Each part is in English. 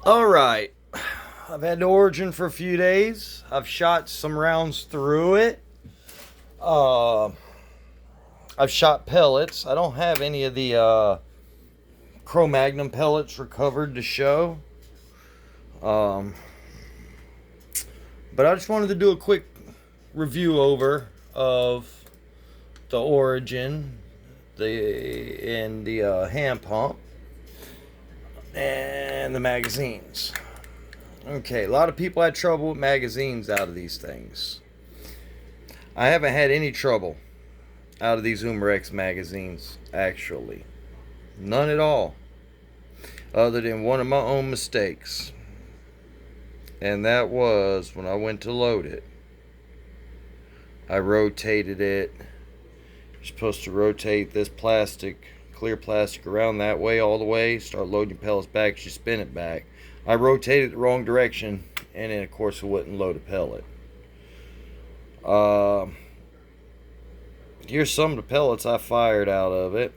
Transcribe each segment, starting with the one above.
All right. I've had the Origin for a few days. I've shot some rounds through it. Uh, I've shot pellets. I don't have any of the Cro-Magnum pellets recovered to show. Um, but I just wanted to do a quick review over of the Origin, the hand pump, and the magazines. Okay, a lot of people had trouble with magazines out of these things. I haven't had any trouble out of these umarex magazines, actually. None at all. Other than one of my own mistakes. And that was when I went to load it. I rotated it. You're supposed to rotate this plastic, clear plastic, around that way all the way. Start loading your pellets back. You spin it back. I rotated the wrong direction, and then of course it wouldn't load a pellet. Here's some of the pellets I fired out of it.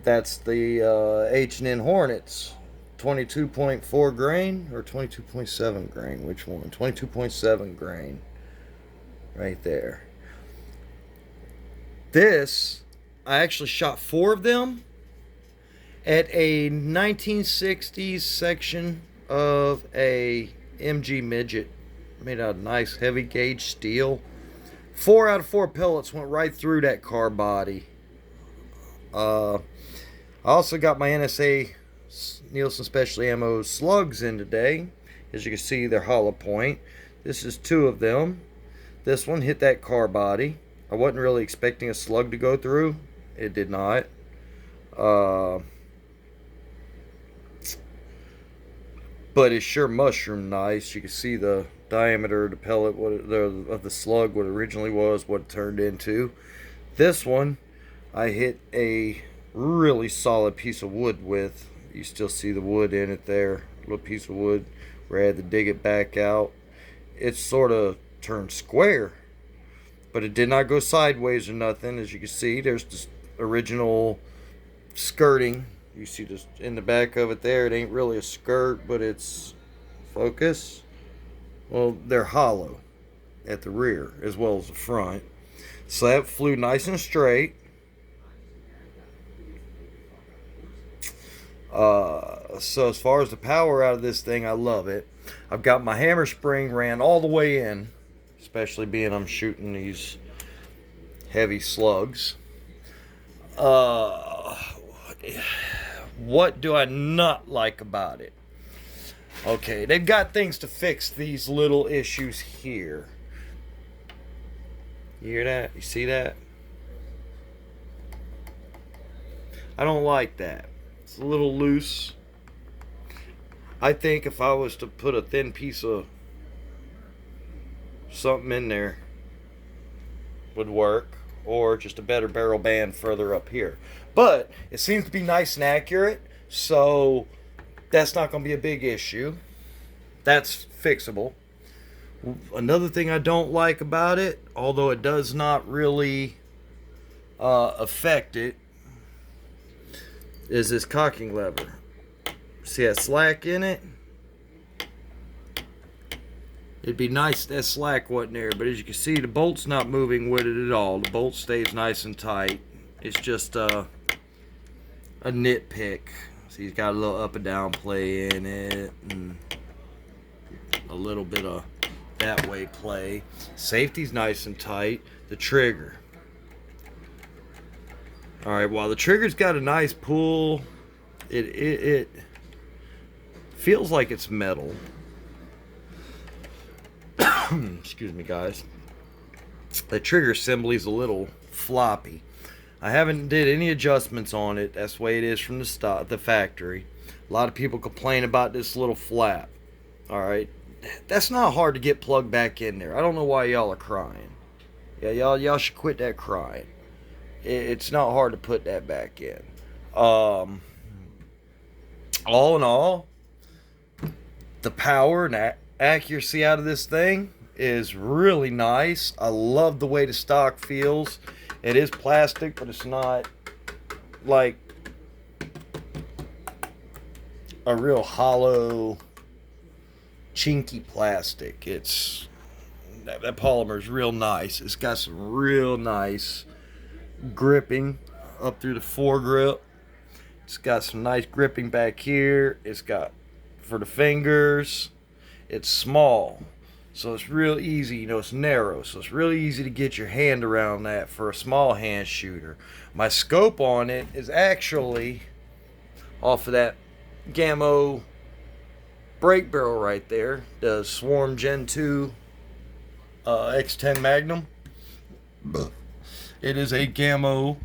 That's the H&N Hornets, 22.4 grain or 22.7 grain. Which one? 22.7 grain, right there. This, I actually shot 4 of them at a 1960s section of a MG midget made out of nice heavy gauge steel. 4 out of 4 pellets went right through that car body. I also got my NSA Nielsen Specialty Ammo slugs in today. As you can see, they're hollow point. This is 2 of them. This one hit that car body. I wasn't really expecting a slug to go through. It did not. But it sure mushroomed nice. You can see the diameter of the pellet, of the slug, what it originally was, what it turned into. This one, I hit a really solid piece of wood with. You still see the wood in it there. A little piece of wood where I had to dig it back out. It sort of turned square, but it did not go sideways or nothing. As you can see, there's this original skirting. You see just in the back of it there. It ain't really a skirt, but it's focus. Well, they're hollow at the rear as well as the front. So that flew nice and straight. So as far as the power out of this thing, I love it. I've got my hammer spring ran all the way in, especially being I'm shooting these heavy slugs. What do I not like about it? Okay, they've got things to fix these little issues here. You hear that? You see that? I don't like that. It's a little loose. I think if I was to put a thin piece of something in there, would work, or just a better barrel band further up here. But it seems to be nice and accurate, so that's not going to be a big issue. That's fixable. Another thing I don't like about it, although it does not really affect it, is this cocking lever. See that slack in it? It'd be nice if that slack wasn't there, but as you can see, the bolt's not moving with it at all. The bolt stays nice and tight. It's just a nitpick. See, he's got a little up and down play in it, and a little bit of that way play. Safety's nice and tight. The trigger. Alright, while the trigger's got a nice pull, it feels like it's metal. Excuse me, guys. The trigger assembly is a little floppy. I haven't did any adjustments on it. That's the way it is from the factory. A lot of people complain about this little flap. Alright, that's not hard to get plugged back in there. I don't know why y'all are crying. Yeah, y'all should quit that crying. It's not hard to put that back in. All in all, the power and accuracy out of this thing is really nice. I love the way the stock feels. It is plastic, but it's not like a real hollow, chinky plastic. That polymer is real nice. It's got some real nice gripping up through the foregrip. It's got some nice gripping back here. It's got for the fingers. It's small, so it's real easy. It's narrow, so it's really easy to get your hand around that for a small hand shooter. My scope on it is actually off of that Gammo brake barrel right there, the Swarm Gen 2 X10 Magnum. It is a Gammo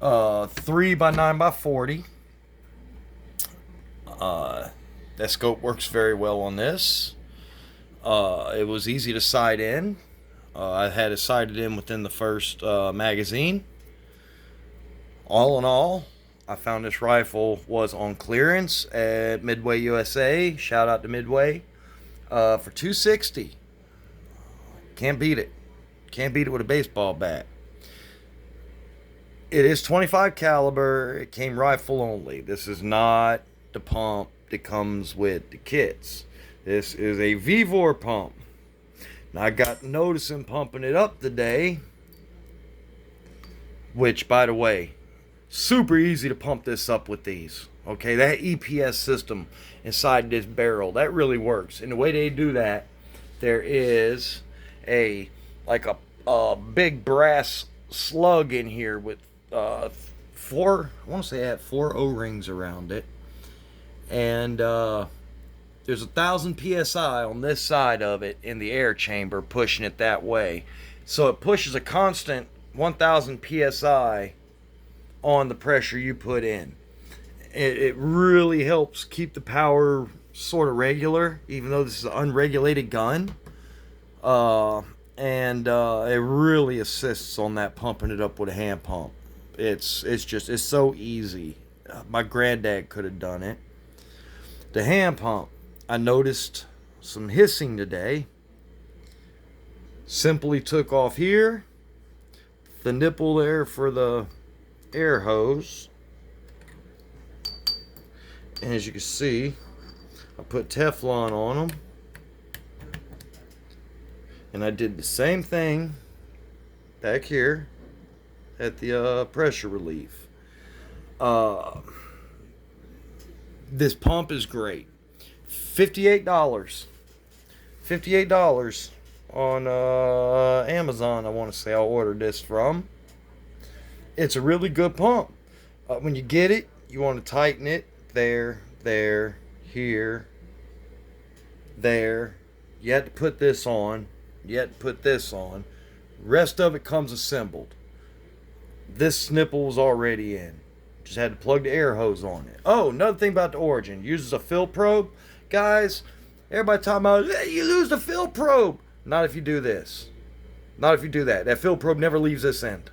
3x9x40. That scope works very well on this. It was easy to sight in. I had it sighted in within the first magazine. All in all, I found this rifle was on clearance at Midway USA. Shout out to Midway for $260. Can't beat it. Can't beat it with a baseball bat. It is 25 caliber. It came rifle only. This is not the pump that comes with the kits. This is a Vevor pump. Now I got noticing pumping it up today, which, by the way, super easy to pump this up with these. Okay, that EPS system inside this barrel, that really works. And the way they do that, there is a big brass slug in here with four, I want to say it had 4 O-rings around it. And there's 1,000 psi on this side of it in the air chamber, pushing it that way. So it pushes a constant 1,000 psi on the pressure you put in. It really helps keep the power sort of regular, even though this is an unregulated gun. And it really assists on that pumping it up with a hand pump. It's so easy. My granddad could have done it. The hand pump, I noticed some hissing today. Simply took off here, the nipple there for the air hose. And as you can see, I put Teflon on them. And I did the same thing back here at the pressure relief. This pump is great. $58. $58 on Amazon, I want to say I ordered this from. It's a really good pump. When you get it, you want to tighten it there, here, there. You have to put this on. You have to put this on. Rest of it comes assembled. This nipple was already in. Just had to plug the air hose on it. Oh, another thing about the Origin. Uses a fill probe. Guys, everybody talking about, hey, you lose the fill probe. Not if you do this. Not if you do that. That fill probe never leaves this end.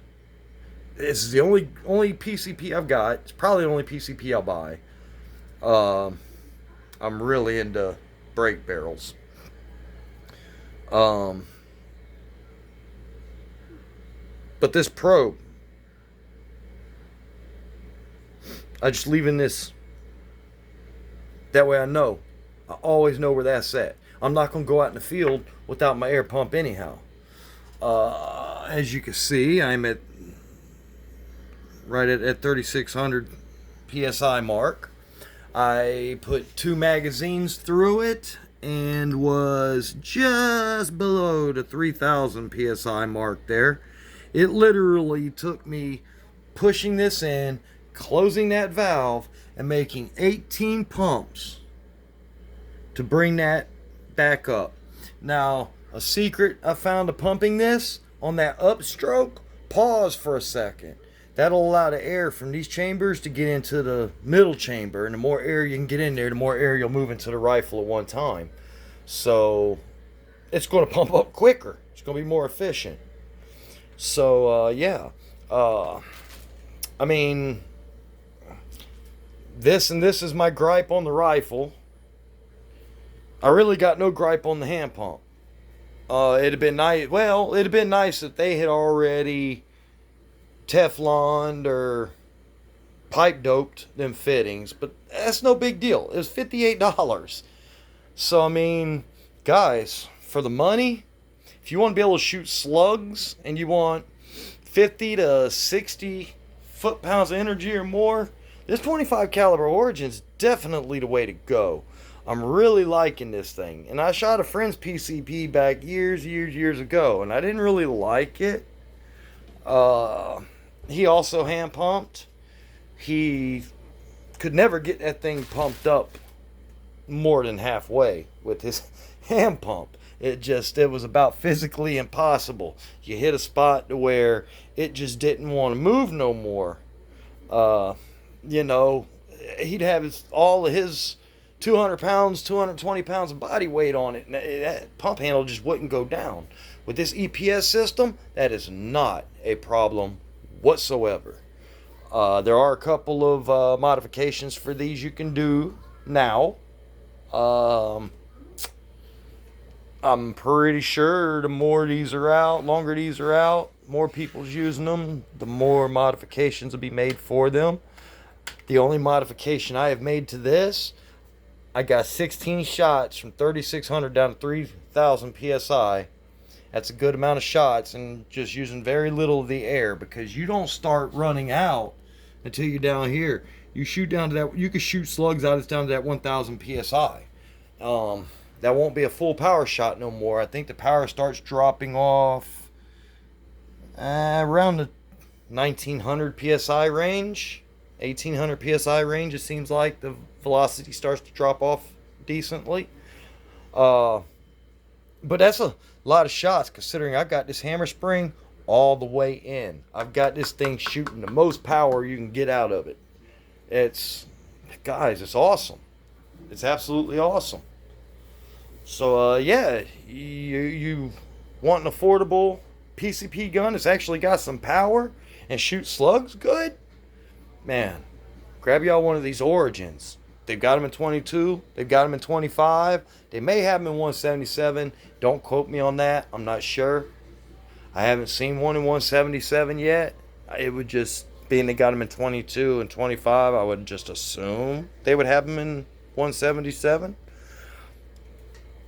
This is the only PCP I've got. It's probably the only PCP I'll buy. I'm really into brake barrels. But this probe, I just leave in this. That way I know. I always know where that's at. I'm not going to go out in the field without my air pump anyhow. As you can see, I'm right at 3,600 PSI mark. I put 2 magazines through it and was just below the 3,000 PSI mark there. It literally took me pushing this in, closing that valve, and making 18 pumps to bring that back up. Now, a secret I found to pumping this, on that upstroke, pause for a second. That'll allow the air from these chambers to get into the middle chamber, and the more air you can get in there, the more air you'll move into the rifle at one time. So it's going to pump up quicker. It's going to be more efficient. So yeah, I mean, this is my gripe on the rifle. I really got no gripe on the hand pump. It'd have been nice. Well, it'd have been nice if they had already Tefloned or pipe doped them fittings, but that's no big deal. It was $58. So I mean, guys, for the money, if you want to be able to shoot slugs and you want 50 to 60 foot-pounds of energy or more, this 25 caliber Origin's definitely the way to go. I'm really liking this thing. And I shot a friend's PCP back years ago, and I didn't really like it. He also hand pumped. He could never get that thing pumped up more than halfway with his hand pump. It was about physically impossible. You hit a spot to where it just didn't want to move no more. You know, he'd have all of his 200 pounds, 220 pounds of body weight on it, and that pump handle just wouldn't go down. With this EPS system, that is not a problem whatsoever. There are a couple of modifications for these you can do now. I'm pretty sure the more these are out, longer these are out, more people's using them, the more modifications will be made for them. The only modification I have made to this, I got 16 shots from 3,600 down to 3,000 PSI. That's a good amount of shots, and just using very little of the air, because you don't start running out until you're down here. You shoot down to that, you can shoot slugs out, it's down to that 1,000 PSI. That won't be a full power shot no more. I think the power starts dropping off around the 1,900 PSI range, 1,800 PSI range. It seems like the velocity starts to drop off decently. But that's a lot of shots, considering I got this hammer spring all the way in. I've got this thing shooting the most power you can get out of it. Guys, it's awesome. It's absolutely awesome. So, yeah, you want an affordable PCP gun that's actually got some power and shoot slugs good? Man, grab y'all one of these Origins. They've got them in 22. They've got them in 25. They may have them in 177. Don't quote me on that. I'm not sure. I haven't seen one in 177 yet. It would just, being they got them in 22 and 25, I would just assume they would have them in 177.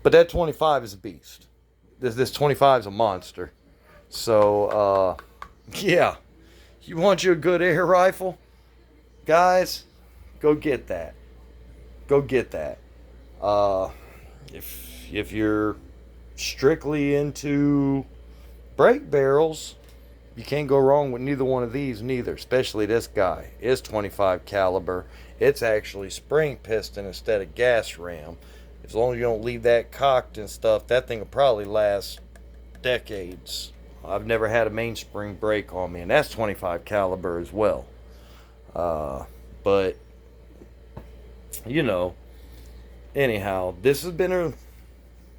But that 25 is a beast. This 25 is a monster. So, yeah. You want you a good air rifle? Guys, go get that. Go get that. If you're strictly into break barrels, you can't go wrong with neither one of these neither, especially this guy. It's 25 caliber. It's actually spring piston instead of gas ram. As long as you don't leave that cocked and stuff, that thing will probably last decades. I've never had a mainspring break on me, and that's 25 caliber as well. But, you know, anyhow, this has been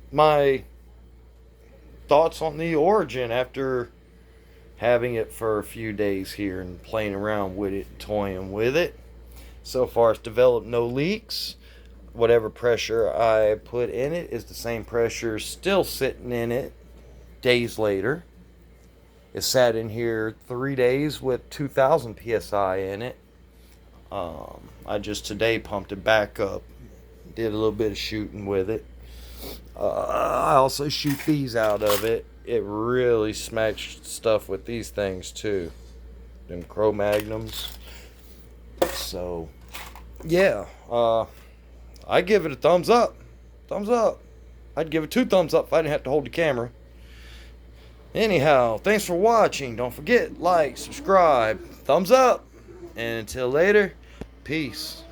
my thoughts on the Origin after having it for a few days here and playing around with it, toying with it. So far, it's developed no leaks. Whatever pressure I put in it is the same pressure still sitting in it days later. It sat in here 3 days with 2,000 PSI in it. I just today pumped it back up. Did a little bit of shooting with it. I also shoot these out of it. It really smacks stuff with these things too. Them Cro-Magnums. So, yeah. I give it a thumbs up. Thumbs up. I'd give it 2 thumbs up if I didn't have to hold the camera. Anyhow, thanks for watching. Don't forget, like, subscribe, thumbs up. And until later, peace.